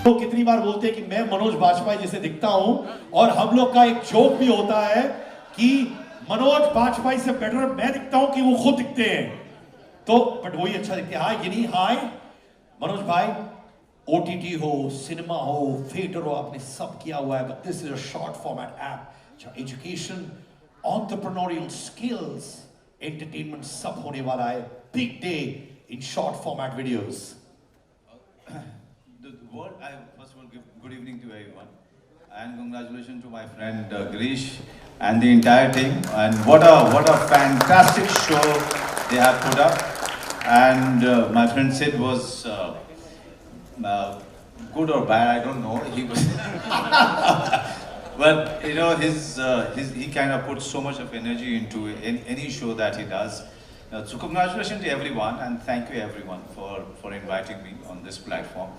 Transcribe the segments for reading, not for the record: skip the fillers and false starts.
वो कितनी बार बोलते हैं कि मैं मनोज बाजपेयी जैसे दिखता हूं, और हम लोग का एक जोक भी होता है कि मनोज बाजपेयी से बेटर मैं दिखता हूं कि वो खुद दिखते हैं, तो बट वही अच्छा दिखते हैं। हाय गिनी, हाय मनोज भाई, ओटीटी हो, सिनेमा हो, थिएटर हो, आपने सब किया हुआ है, but this is a short format app. Education, entrepreneurial skills, entertainment सब होने वाला है। Big day in short format videos. The word, I first of all give good evening to everyone, and congratulations to my friend Girish and the entire team. And what a fantastic show they have put up. And my friend Sid was good or bad, I don't know. He was, but you know, he kind of puts so much of energy into any show that he does. So congratulations to everyone, and thank you everyone for inviting me on this platform.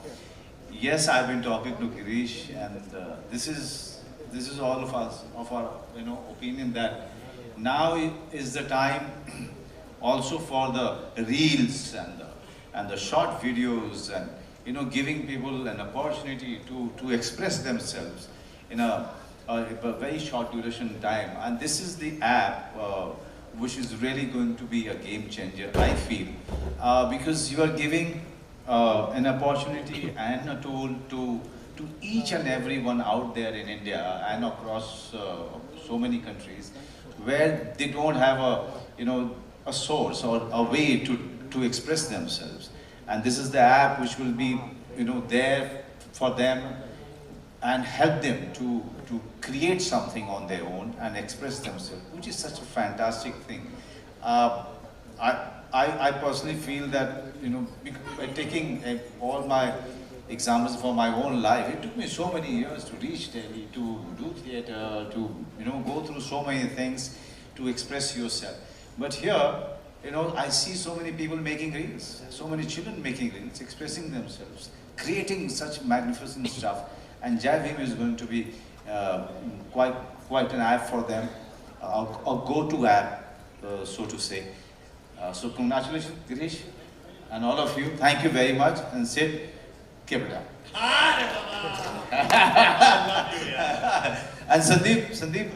Yes, I've been talking to Girish, and this is all of us, of our opinion, that now is the time also for the reels and the short videos, and giving people an opportunity to express themselves in a very short duration time. And this is the app which is really going to be a game changer, I feel, because you are giving an opportunity and a tool to each and everyone out there in India and across so many countries, where they don't have a source or a way to express themselves. And this is the app which will be there for them and help them to create something on their own and express themselves, which is such a fantastic thing. I personally feel that by taking all my examples for my own life, it took me so many years to reach Delhi, to do theatre, to go through so many things to express yourself. But here, I see so many people making reels, so many children making reels, expressing themselves, creating such magnificent stuff. And Jai Bhim is going to be quite an app for them, a go-to app, so to say. So congratulations, Girish, and all of you. Thank you very much, and Sid, keep it up. And Sandeep,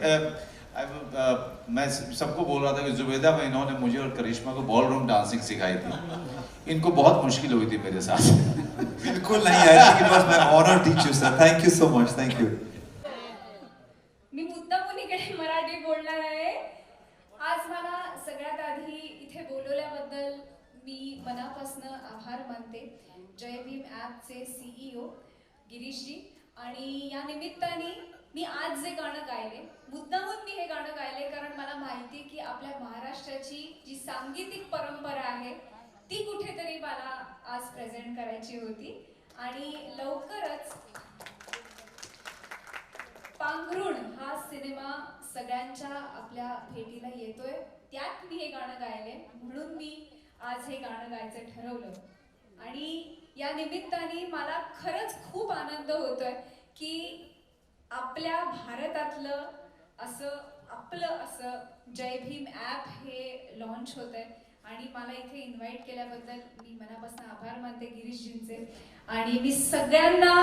मैं सबको बोल रहा था कि जुबेदा में इन्होंने मुझे और करिश्मा को बॉलरूम डांसिंग सिखाई थी। इनको बहुत मुश्किल हुई थी मेरे साथ। बिल्कुल नहीं, I think it was my honor to teach you, sir. Thank you so much. Thank you. मी मुद्दामुनीकडे मराठी बोलणार आहे। आज मला सगळ्यात आधी इथे बोलवल्याबद्दल मी मनापासून आभार मानते। जय भीम ॲपचे CEO गिरीशजी, आणि या निमित्ताने मी आज जे गाणं गायले, मुद्दामून मी हे गाणं गायले कारण मला माहिती की आपल्या महाराष्ट्राची जी सांगीतिक परंपरा आहे ती कुठेतरी मला आज प्रेझेंट करायची होती। आणि लवकरच पांघरुण हा सिनेमा सगळ्यांच्या आपल्या भेटीला येतोय, त्यात मी हे गाणं गायले, म्हणून मी आज हे गाणं गायचं ठरवलं। आणि या निमित्ताने मला खरंच खूप आनंद होतोय की आपल्या भारतातलं आपलं असं जय भीम ॲप हे लॉन्च होतंय, आणि मला इथे इन्व्हाइट केल्याबद्दल मी मनापासून आभार मानते गिरीशजींचे। आणि मी सगळ्यांना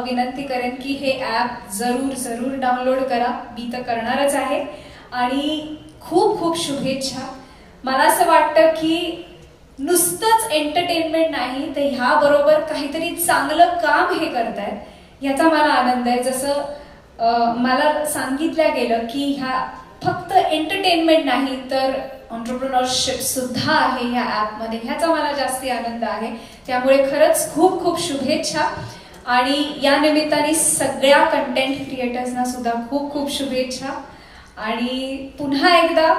विनंती करेन की हे ॲप जरूर डाउनलोड करा, मी तर करणारच आहे। आणि खूप खूप शुभेच्छा। मला असं वाटतं की नुसतंच एंटरटेनमेंट नाही तर ह्याबरोबर काहीतरी चांगलं काम हे करतायत, याचा मला आनंद आहे। जसं मला सांगितलं गेलं की ह्या फक्त एंटरटेनमेंट नाही तर एंटरप्रेन्योरशिप सुद्धा आहे ह्या ॲपमध्ये, ह्याचा मला जास्ती आनंद आहे। त्यामुळे खरंच खूप खूप शुभेच्छा। आणि या निमित्ताने सगळ्या कंटेंट क्रिएटर्सना सुद्धा खूप खूप शुभेच्छा। आणि पुन्हा एकदा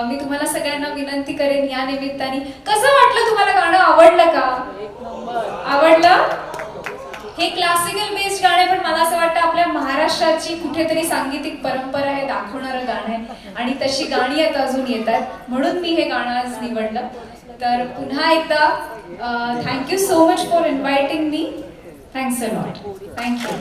मी तुम्हाला सगळ्यांना विनंती करेन या निमित्ताने, कसं वाटलं तुम्हाला गाणं? आवडलं का? आवडलं? हे क्लासिकल बेस्ड गाणे, पण मला असं वाटतं आपल्या महाराष्ट्राची कुठेतरी सांगीतिक परंपरा हे दाखवणारं गाणं आहे, आणि तशी गाणी आता अजून येतात, म्हणून मी हे गाणं आज निवडलं। तर पुन्हा एकदा thank you so much for inviting me. Thanks a lot. Thank you.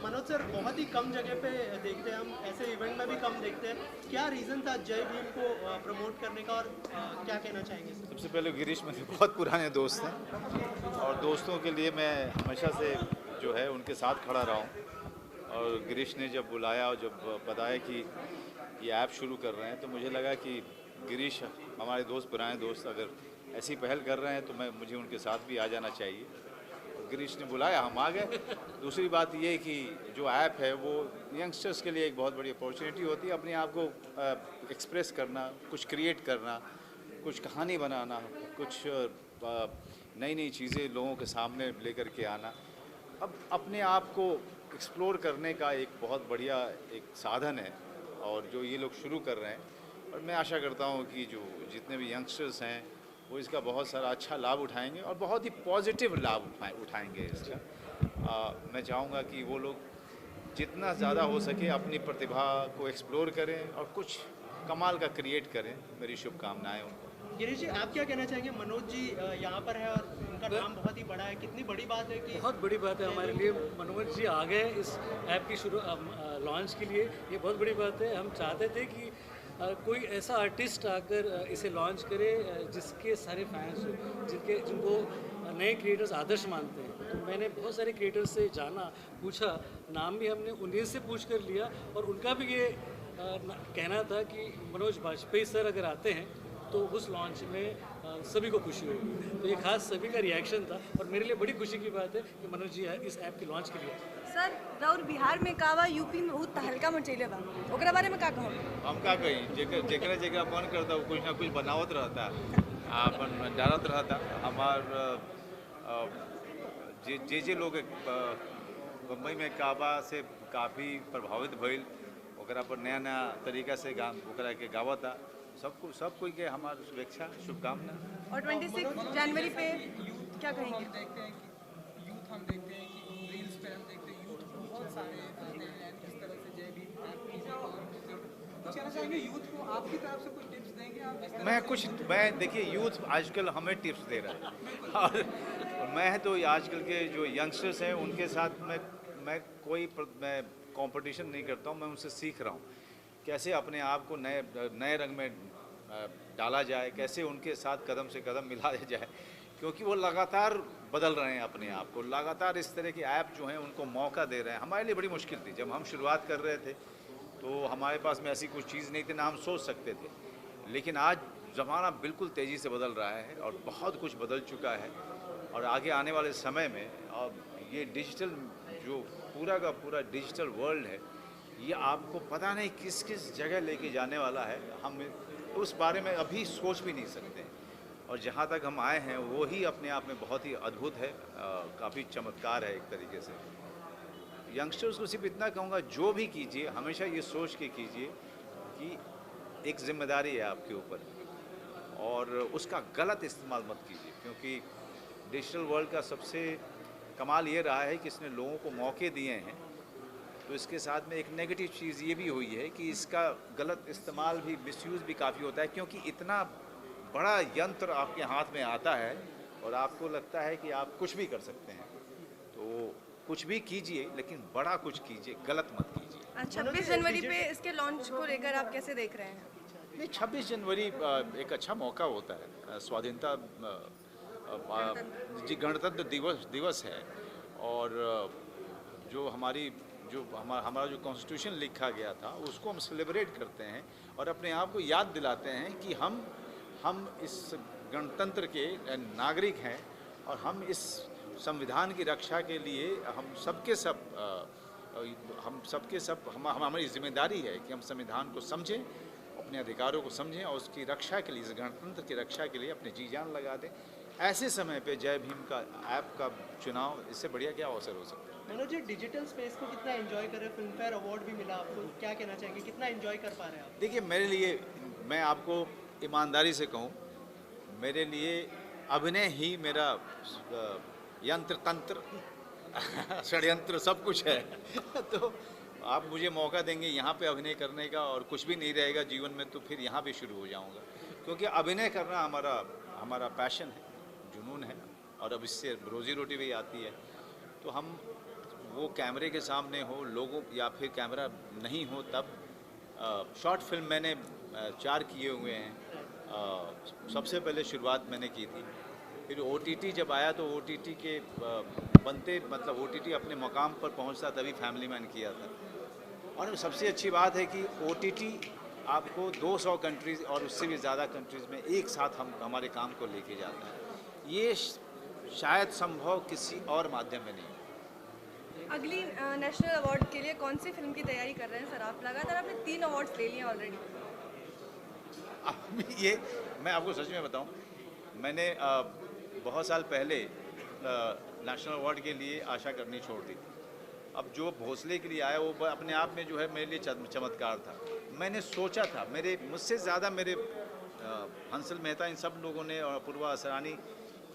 Manoj sir बहुत ही कम जगह पे देखते हैं हम, ऐसे इवेंट में भी कम देखते हैं, क्या रीज़न था जय भीम को प्रमोट करने का, और क्या कहना चाहेंगे सर? सबसे पहले गिरीश मेरे बहुत पुराने दोस्त हैं और दोस्तों के लिए मैं हमेशा से जो है उनके साथ खड़ा रहा हूँ। और गिरीश ने जब बुलाया और जब बताया कि ये ऐप शुरू कर रहे हैं तो मुझे लगा कि गिरीश हमारे दोस्त, पुराने दोस्त, अगर ऐसी पहल कर रहे हैं तो मुझे उनके साथ भी आ जाना चाहिए। तो गिरीश ने बुलाया, हम आ गए। दूसरी बात ये कि जो ऐप है वो यंगस्टर्स के लिए एक बहुत बड़ी अपॉर्चुनिटी होती है अपने आप को एक्सप्रेस करना, कुछ क्रिएट करना, कुछ कहानी बनाना, कुछ नई नई चीज़ें लोगों के सामने लेकर के आना। अब अपने आप को एक्सप्लोर करने का एक बहुत बढ़िया एक साधन है और जो ये लोग शुरू कर रहे हैं, और मैं आशा करता हूँ कि जो जितने भी यंगस्टर्स हैं वो इसका बहुत सारा अच्छा लाभ उठाएंगे और बहुत ही पॉजिटिव लाभ उठाएंगे इसका। मैं चाहूँगा कि वो लोग जितना ज़्यादा हो सके अपनी प्रतिभा को एक्सप्लोर करें और कुछ कमाल का क्रिएट करें। मेरी शुभकामनाएं उनको। गिरीश जी, आप क्या कहना चाहेंगे? मनोज जी यहाँ पर है और उनका नाम बहुत ही बड़ा है, कितनी बड़ी बात है कि बहुत बड़ी बात है हमारे लिए मनोज जी आ गए इस ऐप की शुरू लॉन्च के लिए। ये बहुत बड़ी बात है। हम चाहते थे कि कोई ऐसा आर्टिस्ट आकर इसे लॉन्च करे जिसके सारे फैंस हो, जिनको नए क्रिएटर्स आदर्श मानते हैं। तो मैंने बहुत सारे क्रिएटर्स से जाना, पूछा, नाम भी हमने उन्हीं से पूछ कर लिया और उनका भी ये कहना था कि मनोज बाजपेयी सर अगर आते हैं तो उस लॉन्च में सभी को खुशी होगी। तो ये खास सभी का रिएक्शन था और मेरे लिए बड़ी खुशी की बात है कि मनोज जी इस ऐप के लॉन्च के लिए। सर और बिहार में कावा, यूपी में बहुत तहलका मचैले बा, ओकरा बारे में का कहो? हम का कहीं जेकरा जेकरा मन करता है कुछ ना कुछ बनावत रहता है, अपन डालत रहता। हमार जे लोग बम्बई में काबा से काफ़ी प्रभावित भइल, ओकरा पर नया नया तरीका से ओकरा के गावता। सब कोई के हमार शुभेच्छा, शुभकामना। और 26 जनवरी पे क्या कहेंगे? देखते हैं कि यूथ हम देखते हैं कि रील्स पे हम देखते हैं यूथ बहुत सारे आते हैं इस तरह से जय भीम ऐप की कुछ कहना चाहेंगे यूथ को, आपकी तरफ से कुछ टिप्स देंगे आप जिस तरह मैं देखिए यूथ आजकल हमें टिप्स दे रहा है और मैं तो आजकल के जो यंगस्टर्स हैं उनके साथ मैं कोई कंपटीशन नहीं करता हूँ। मैं उनसे सीख रहा हूँ कैसे अपने आप को नए रंग में डाला जाए, कैसे उनके साथ कदम से कदम मिलाया जाए, क्योंकि वो लगातार बदल रहे हैं अपने आप को। लगातार इस तरह के ऐप जो हैं उनको मौका दे रहे हैं। हमारे लिए बड़ी मुश्किल थी जब हम शुरुआत कर रहे थे, तो हमारे पास में ऐसी कुछ चीज़ नहीं थी ना हम सोच सकते थे। लेकिन आज ज़माना बिल्कुल तेज़ी से बदल रहा है और बहुत कुछ बदल चुका है और आगे आने वाले समय में अब ये डिजिटल जो पूरा का पूरा डिजिटल वर्ल्ड है, ये आपको पता नहीं किस किस जगह लेके जाने वाला है। हम उस बारे में अभी सोच भी नहीं सकते और जहाँ तक हम आए हैं वो ही अपने आप में बहुत ही अद्भुत है, काफ़ी चमत्कार है एक तरीके से। यंगस्टर्स को सिर्फ इतना कहूँगा, जो भी कीजिए हमेशा ये सोच के कीजिए कि एक जिम्मेदारी है आपके ऊपर और उसका गलत इस्तेमाल मत कीजिए, क्योंकि डिजिटल वर्ल्ड का सबसे कमाल ये रहा है कि इसने लोगों को मौके दिए हैं। तो इसके साथ में एक नेगेटिव चीज़ ये भी हुई है कि इसका गलत इस्तेमाल भी, मिसयूज़ भी काफ़ी होता है, क्योंकि इतना बड़ा यंत्र आपके हाथ में आता है और आपको लगता है कि आप कुछ भी कर सकते हैं। तो कुछ भी कीजिए लेकिन बड़ा कुछ कीजिए, गलत मत कीजिए। 26 जनवरी पे इसके लॉन्च को लेकर आप कैसे देख रहे हैं? नहीं, 26 जनवरी एक अच्छा मौका होता है। स्वाधीनता जी गणतंत्र दिवस है और जो हमारा जो कॉन्स्टिट्यूशन लिखा गया था उसको हम सेलिब्रेट करते हैं और अपने आप को याद दिलाते हैं कि हम इस गणतंत्र के नागरिक हैं और हम इस संविधान की रक्षा के लिए हम सबके सब हमारी जिम्मेदारी है कि हम संविधान को समझें, अपने अधिकारों को समझें और उसकी रक्षा के लिए, इस गणतंत्र की रक्षा के लिए अपनी जी जान लगा दें। ऐसे समय पे जय भीम का ऐप का चुनाव, इससे बढ़िया क्या अवसर हो सकता है। मनोज जी, डिजिटल स्पेस को कितना एंजॉय कर रहे हैं? फिल्म फेयर अवार्ड भी मिला आपको, क्या कहना चाहेंगे, कितना एंजॉय कर पा रहे हैं आप? देखिए, मेरे लिए, मैं आपको ईमानदारी से कहूँ, मेरे लिए अभिनय ही मेरा यंत्र तंत्र षड्यंत्र सब कुछ है तो आप मुझे मौका देंगे यहाँ पे अभिनय करने का और कुछ भी नहीं रहेगा जीवन में, तो फिर यहाँ भी शुरू हो जाऊँगा, क्योंकि अभिनय करना हमारा पैशन है, जुनून है और अब इससे रोजी रोटी भी आती है। तो हम वो कैमरे के सामने हो, लोगों या फिर कैमरा नहीं हो तब। शॉर्ट फिल्म मैंने 4 किए हुए हैं। सबसे पहले शुरुआत मैंने की थी, फिर OTT जब आया तो OTT के बनते मतलब OTT अपने मकाम पर पहुंचता तभी फैमिली मैन किया था। और सबसे अच्छी बात है कि OTT आपको 200 कंट्रीज़ और उससे भी ज़्यादा कंट्रीज़ में एक साथ हमारे काम को लेके जाता है। ये शायद संभव किसी और माध्यम में नहीं। अगली नेशनल अवार्ड के लिए कौन सी फिल्म की तैयारी कर रहे हैं सर आप? लगातार आपने 3 अवार्ड्स ले लिए ऑलरेडी। ये मैं आपको सच में बताऊं, मैंने बहुत साल पहले नेशनल अवार्ड के लिए आशा करनी छोड़ दी। अब जो भोसले के लिए आया वो अपने आप में जो है मेरे लिए चमत्कार था। मैंने सोचा था, मुझसे ज़्यादा मेरे हंसल मेहता इन सब लोगों ने और अपूर्वा असरानी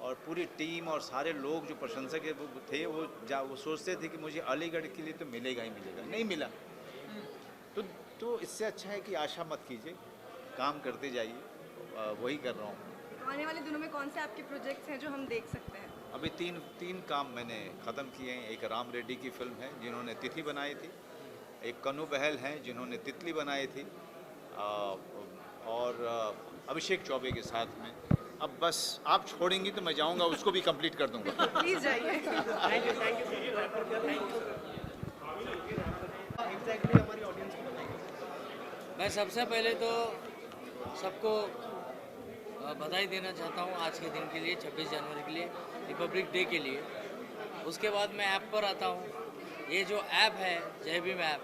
और पूरी टीम और सारे लोग जो प्रशंसक थे वो सोचते थे कि मुझे अलीगढ़ के लिए तो मिलेगा ही मिलेगा, नहीं मिला। तो इससे अच्छा है कि आशा मत कीजिए, काम करते जाइए, वही कर रहा हूँ। तो आने वाले दिनों में कौन से आपके प्रोजेक्ट्स हैं जो हम देख सकते हैं? अभी तीन काम मैंने ख़त्म किए हैं। एक राम रेड्डी की फिल्म है जिन्होंने तिथि बनाई थी, एक कन्नू बहल हैं जिन्होंने तितली बनाई थी, और अभिषेक चौबे के साथ में। अब बस आप छोड़ेंगी तो मैं जाऊंगा, उसको भी कंप्लीट कर दूंगा। प्लीज़ जाइए। एग्जैक्टली हमारी ऑडियंस को बताइए। मैं सबसे पहले तो सबको बधाई देना चाहता हूँ आज के दिन के लिए, 26 जनवरी के लिए, रिपब्लिक डे के लिए। उसके बाद मैं ऐप पर आता हूँ। ये जो ऐप है जय भीम ऐप,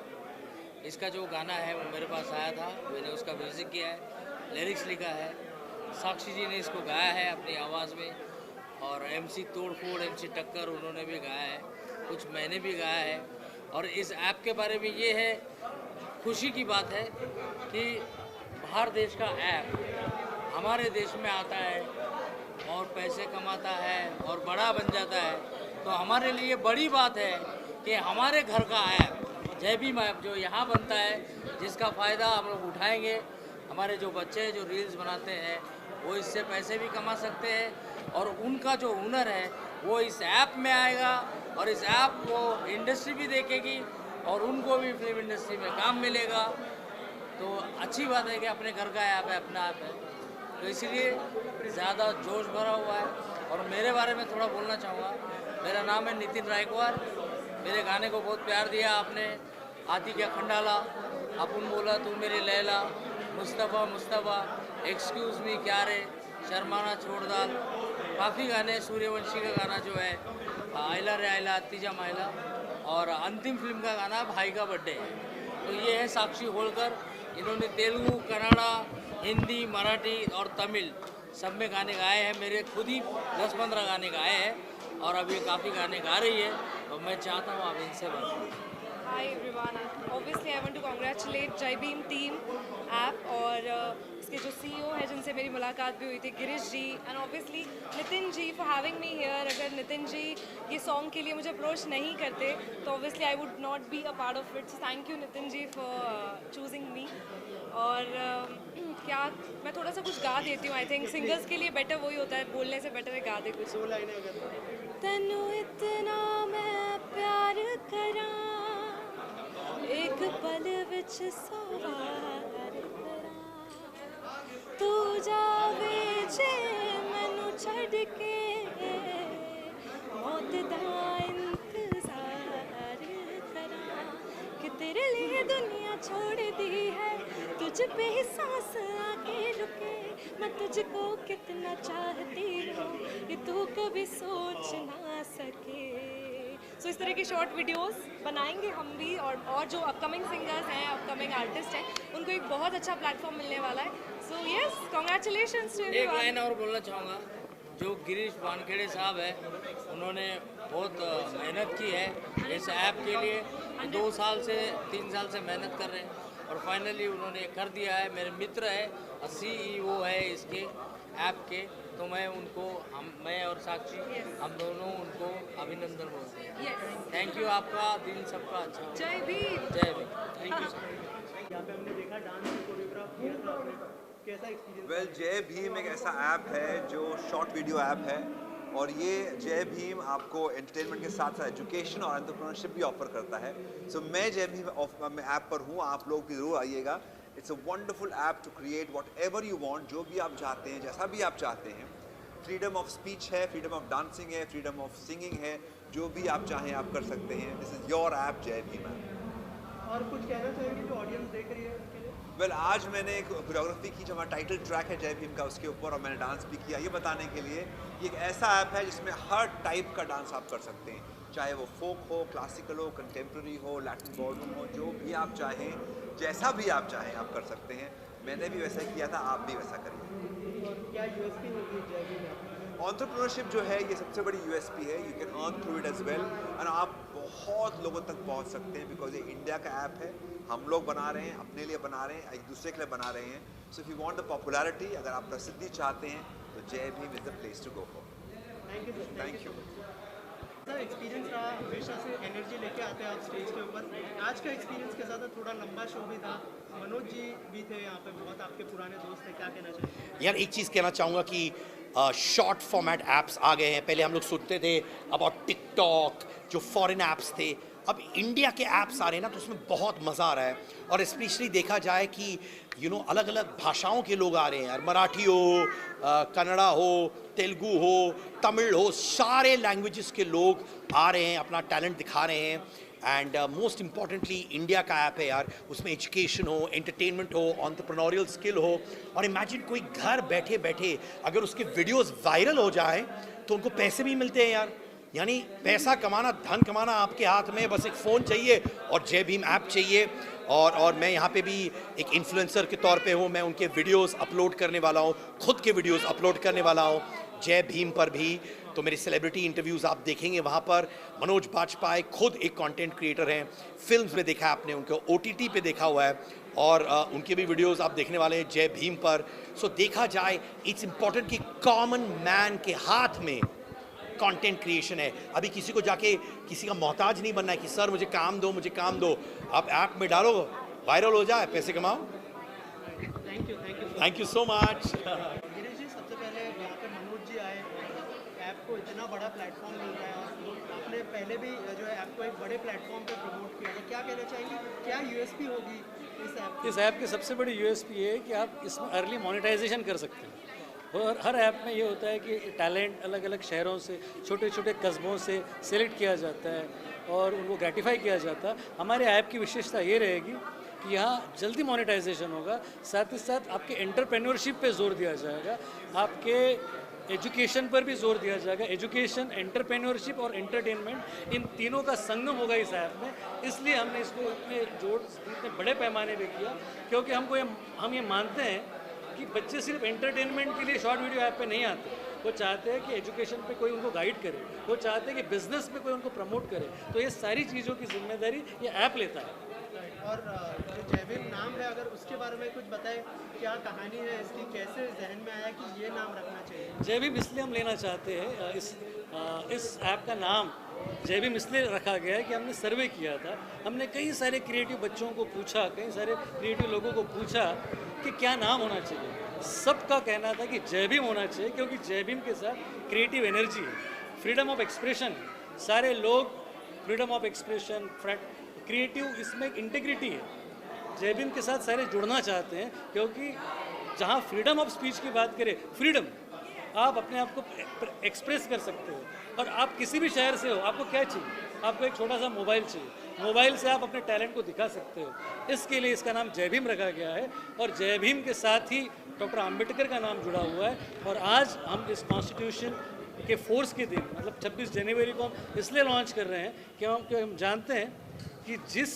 इसका जो गाना है वो मेरे पास आया था, मैंने उसका म्यूज़िक किया है, लिरिक्स लिखा है, साक्षी जी ने इसको गाया है अपनी आवाज़ में, और MC तोड़फोड़, MC टक्कर उन्होंने भी गाया है, कुछ मैंने भी गाया है। और इस ऐप के बारे में ये है, खुशी की बात है कि बाहर देश का ऐप हमारे देश में आता है और पैसे कमाता है और बड़ा बन जाता है, तो हमारे लिए बड़ी बात है कि हमारे घर का ऐप जय भीम ऐप जो यहाँ बनता है, जिसका फ़ायदा हम लोग उठाएंगे। हमारे जो बच्चे जो रील्स बनाते हैं वो इससे पैसे भी कमा सकते हैं, और उनका जो हुनर है वो इस ऐप में आएगा, और इस ऐप को इंडस्ट्री भी देखेगी और उनको भी फिल्म इंडस्ट्री में काम मिलेगा। तो अच्छी बात है कि अपने घर का ऐप है, अपना ऐप है, तो इसीलिए ज़्यादा जोश भरा हुआ है। और मेरे बारे में थोड़ा बोलना चाहूँगा। मेरा नाम है नितिन रायकवार। मेरे गाने को बहुत प्यार दिया आपने। आती क्या खंडाला, अपुन बोला तू मेरी लैला, मुस्तफ़ा मुस्तफ़ा, एक्सक्यूज़ मी क्या रे, शर्माना छोड़ दाल, काफ़ी गाने। सूर्यवंशी का गाना जो है आइला रे आइला अत्तीजा माइला, और अंतिम फिल्म का गाना भाई का बर्थडे है। तो ये है साक्षी होलकर। इन्होंने तेलुगु, कन्नड़ा, हिंदी, मराठी और तमिल सब में गाने गाए हैं। मेरे खुद ही 10-15 गाने गाए हैं, और अभी काफ़ी गाने गा रही है, तो मैं चाहता हूँ आप इनसे बात। Hi everyone. Obviously, I want to congratulate Jai Bhim team app और इसके जो CEO है जिनसे मेरी मुलाकात भी हुई थी, Girish ji, and obviously Nitin ji for having me here. अगर नितिन जी ये सॉन्ग के लिए मुझे अप्रोच नहीं करते तो obviously I would not be a part of it. So thank you Nitin ji for choosing me. और क्या मैं थोड़ा सा कुछ गा देती हूँ। आई थिंक सिंगर्स के लिए बेटर वही होता है, बोलने से बेटर है गा दे कुछ। 2 लाइनें अगर तनु इतना मैं प्यार करा, एक पल विच सवार करा, तू जावे जे मैनू छड़ के, मौत दा इंतजार करा, कि तेरे लिए दुनिया छोड़ दी है, तुझ पे ही सांस आके रुके, मैं तुझको कितना चाहती हूँ ये तू कभी सोच ना सके। सो इस तरह के शॉर्ट वीडियोस बनाएंगे हम भी, और जो अपकमिंग सिंगर्स हैं, अपकमिंग आर्टिस्ट हैं, उनको एक बहुत अच्छा प्लेटफॉर्म मिलने वाला है। सो यस, कांग्रेचुलेशंस टू एक लाइन और बोलना चाहूँगा। जो गिरीश वानखेड़े साहब है, उन्होंने बहुत मेहनत की है इस ऐप के लिए। 2 साल से 3 साल से मेहनत कर रहे हैं, और फाइनली उन्होंने कर दिया है। मेरे मित्र है, CEO है इसके ऐप के, तो मैं उनको मैं और साक्षी हम दोनों उनको अभिनंदन बोलते हैं। थैंक यू, आपका दिन सबका अच्छा हो। जय भीम। जय भीम। Thank you sir. यहाँ पे हमने देखा डांस कोरियोग्राफ किया था आपने, कैसा एक्सपीरियंस? वेल, जय भीम एक ऐसा ऐप है जो शॉर्ट वीडियो ऐप है, और ये जय भीम आपको एंटरटेनमेंट के साथ साथ एजुकेशन और एंटरप्रेन्योरशिप भी ऑफर करता है। सो मैं जय भीम ऐप पर हूँ, आप लोग भी ज़रूर आइएगा। It's a wonderful app to create whatever you want, जो भी आप चाहते हैं, जैसा भी आप चाहते हैं। फ्रीडम ऑफ स्पीच है, फ्रीडम ऑफ डांसिंग है, फ्रीडम ऑफ सिंगिंग है, जो भी आप चाहें आप कर सकते हैं। दिस इज़ योर ऐप जय भीम ऐप। और कुछ कहना चाहेंगे जो ऑडियंस देख रही है उनके लिए? वेल आज मैंने एक कोरियोग्राफी की जो हमारा टाइटल ट्रैक है जय भीम का, उसके ऊपर, और मैंने डांस भी किया, ये बताने के लिए ये एक ऐसा ऐप है जिसमें हर टाइप का डांस आप कर सकते हैं, चाहे वो फोक हो, क्लासिकल हो, कंटेम्प्रेरी हो, लैटिन बॉलरूम हो, जो भी आप चाहें, जैसा भी आप चाहें आप कर सकते हैं। मैंने भी वैसा किया था, आप भी वैसा करिए। और क्या यूएसपी होगी जय भीम ऐप? एंटरप्रेन्योरशिप जो है ये सबसे बड़ी यूएसपी है। You can earn through it as well, और आप बहुत लोगों तक पहुंच सकते हैं, बिकॉज ये इंडिया का ऐप है, हम लोग बना रहे हैं, अपने लिए बना रहे हैं, एक दूसरे के लिए बना रहे हैं। So if you want the popularity, अगर आप प्रसिद्धि चाहते हैं तो Jai Bhim is the place to go for. Thank you sir. Thank you. Sir experience रहा, हमेशा से एनर्जी लेके आते हैं आप स्टेज के ऊपर। आज का एक्सपीरियंस कैसा था? थोड़ा लंबा शो भी था, मनोज जी भी थे यहाँ पे, बहुत आपके पुराने दोस्त थे, क्या कहना चाहिए? यार एक चीज़ कहना चाहूँगा कि शॉर्ट फॉर्मेट ऐप्स आ गए हैं। पहले हम लोग सुनते थे अबाउट टिकटॉक, जो फॉरेन ऐप्स थे, अब इंडिया के ऐप्स आ रहे हैं ना, तो उसमें बहुत मज़ा आ रहा है। और स्पेशली देखा जाए कि अलग अलग भाषाओं के लोग आ रहे हैं यार, मराठी हो, कन्नड़ा हो, तेलुगु हो, तमिल हो, सारे लैंग्वेजेस के लोग आ रहे हैं, अपना टैलेंट दिखा रहे हैं। एंड मोस्ट इम्पॉर्टेंटली इंडिया का ऐप है यार, उसमें एजुकेशन हो, एंटरटेनमेंट हो, एंटरप्रेन्योरियल स्किल हो। और इमेजिन कोई घर बैठे बैठे अगर उसके वीडियोस वायरल हो जाए तो उनको पैसे भी मिलते हैं यार। यानी पैसा कमाना, धन कमाना आपके हाथ में, बस एक फ़ोन चाहिए और जय भीम ऐप चाहिए। और मैं यहाँ पे भी एक इन्फ्लुएंसर के तौर पे हूँ, मैं उनके वीडियोस अपलोड करने वाला हूँ, खुद के वीडियोस अपलोड करने वाला हूँ जय भीम पर भी। तो मेरे सेलिब्रिटी इंटरव्यूज़ आप देखेंगे वहाँ पर। मनोज बाजपेयी खुद एक कंटेंट क्रिएटर हैं, फिल्म्स में देखा है आपने उनको, OTT पे देखा हुआ है, और उनके भी वीडियोस आप देखने वाले हैं जय भीम पर। सो देखा जाए इट्स इम्पॉर्टेंट कि कॉमन मैन के हाथ में कंटेंट क्रिएशन है। अभी किसी को जाके किसी का मोहताज नहीं बनना है कि सर मुझे काम दो, मुझे काम दो। आप ऐप में डालो, वायरल हो जाए, पैसे कमाओ। Thank you so much. Girish ji, सबसे पहले यहाँ पे मनोज जी आए, ऐप को इतना बड़ा प्लेटफॉर्म मिल रहा है, आपने पहले भी जो है ऐप को एक बड़े प्लेटफॉर्म पे प्रमोट किया, तो क्या कहना चाहेंगे, क्या यूएसपी होगी इस ऐप? इस ऐप की सबसे बड़ी यूएसपी ये है कि आप इसमें अर्ली मोनेटाइजेशन कर सकते हैं। और हर ऐप में ये होता है कि टैलेंट अलग अलग शहरों से, छोटे छोटे कस्बों से सेलेक्ट किया जाता है और उनको ग्रेटिफाई किया जाता है। हमारे ऐप की विशेषता ये रहेगी कि यहाँ जल्दी मोनेटाइजेशन होगा, साथ ही साथ आपके एंटरप्रेन्योरशिप पे जोर दिया जाएगा, आपके एजुकेशन पर भी जोर दिया जाएगा। एजुकेशन, एंटरप्रेन्योरशिप और एंटरटेनमेंट, इन तीनों का संगम होगा इस ऐप में। इसलिए हमने इसको इतने बड़े पैमाने पे किया, क्योंकि हम ये मानते हैं कि बच्चे सिर्फ एंटरटेनमेंट के लिए शॉर्ट वीडियो ऐप पे नहीं आते, वो चाहते हैं कि एजुकेशन पे कोई उनको गाइड करे, वो चाहते हैं कि बिजनेस पे कोई उनको प्रमोट करे। तो ये सारी चीज़ों की जिम्मेदारी ये ऐप लेता है। और जो जय भीम नाम है, अगर उसके बारे में कुछ बताएं, क्या कहानी है इसकी, कैसे जहन में आया कि ये नाम रखना चाहिए? जय भीम इसलिए हम लेना चाहते हैं, इस ऐप का नाम जय भीम इसलिए रखा गया है कि हमने सर्वे किया था। हमने कई सारे क्रिएटिव बच्चों को पूछा, कई सारे क्रिएटिव लोगों को पूछा कि क्या नाम होना चाहिए। सबका कहना था कि जय भीम होना चाहिए, क्योंकि जय भीम के साथ क्रिएटिव एनर्जी है, फ्रीडम ऑफ एक्सप्रेशन, सारे लोग फ्रीडम ऑफ एक्सप्रेशन, क्रिएटिव, इसमें इंटीग्रिटी है। जय भीम के साथ सारे जुड़ना चाहते हैं, क्योंकि जहाँ फ्रीडम ऑफ स्पीच की बात करें, फ्रीडम, आप अपने आप को एक्सप्रेस कर सकते हो। और आप किसी भी शहर से हो, आपको क्या चाहिए? आपको एक छोटा सा मोबाइल चाहिए, मोबाइल से आप अपने टैलेंट को दिखा सकते हो। इसके लिए इसका नाम जय भीम रखा गया है। और जय भीम के साथ ही डॉक्टर आम्बेडकर का नाम जुड़ा हुआ है। और आज हम इस कॉन्स्टिट्यूशन के फोर्स के दिन, मतलब 26 जनवरी को हम इसलिए लॉन्च कर रहे हैं कि हम जानते हैं कि जिस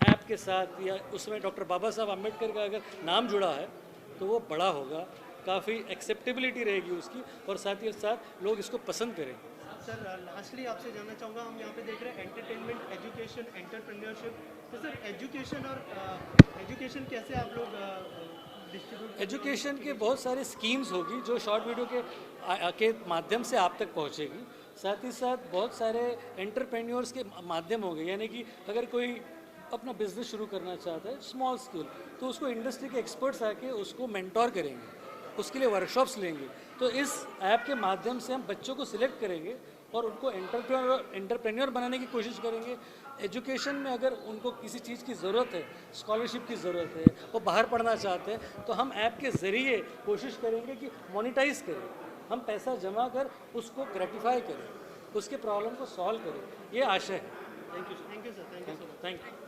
ऐप के साथ या उसमें डॉक्टर बाबा साहब आम्बेडकर का अगर नाम जुड़ा है तो वो बड़ा होगा, काफ़ी एक्सेप्टेबिलिटी रहेगी उसकी, और साथ ही साथ लोग इसको पसंद करेंगे। सर लास्टली आपसे जानना चाहूँगा, हम यहाँ पे देख रहे हैं एंटरटेनमेंट, एजुकेशन, एंटरप्रेन्योरशिप, तो सर एजुकेशन और एजुकेशन कैसे आप लोग डिस्ट्रीब्यूट? एजुकेशन के बहुत सारे स्कीम्स होगी जो शॉर्ट वीडियो के माध्यम से आप तक पहुँचेगी। साथ ही साथ बहुत सारे एंटरप्रेन्योर्स के माध्यम होंगे, यानी कि अगर कोई अपना बिजनेस शुरू करना चाहता है स्मॉल स्केल, तो उसको इंडस्ट्री के एक्सपर्ट्स आके उसको मेंटोर करेंगे उसके लिए वर्कशॉप्स लेंगे। तो इस ऐप के माध्यम से हम बच्चों को सिलेक्ट करेंगे और उनको एंटरप्रेन्योर बनाने की कोशिश करेंगे। एजुकेशन में अगर उनको किसी चीज़ की ज़रूरत है, स्कॉलरशिप की ज़रूरत है, वो बाहर पढ़ना चाहते हैं, तो हम ऐप के ज़रिए कोशिश करेंगे कि मोनेटाइज करें, हम पैसा जमा कर उसको ग्रेटिफाई करें, उसके प्रॉब्लम को सॉल्व करें। ये आशा है। Thank you sir, thank you sir, thank you so much. Thank you.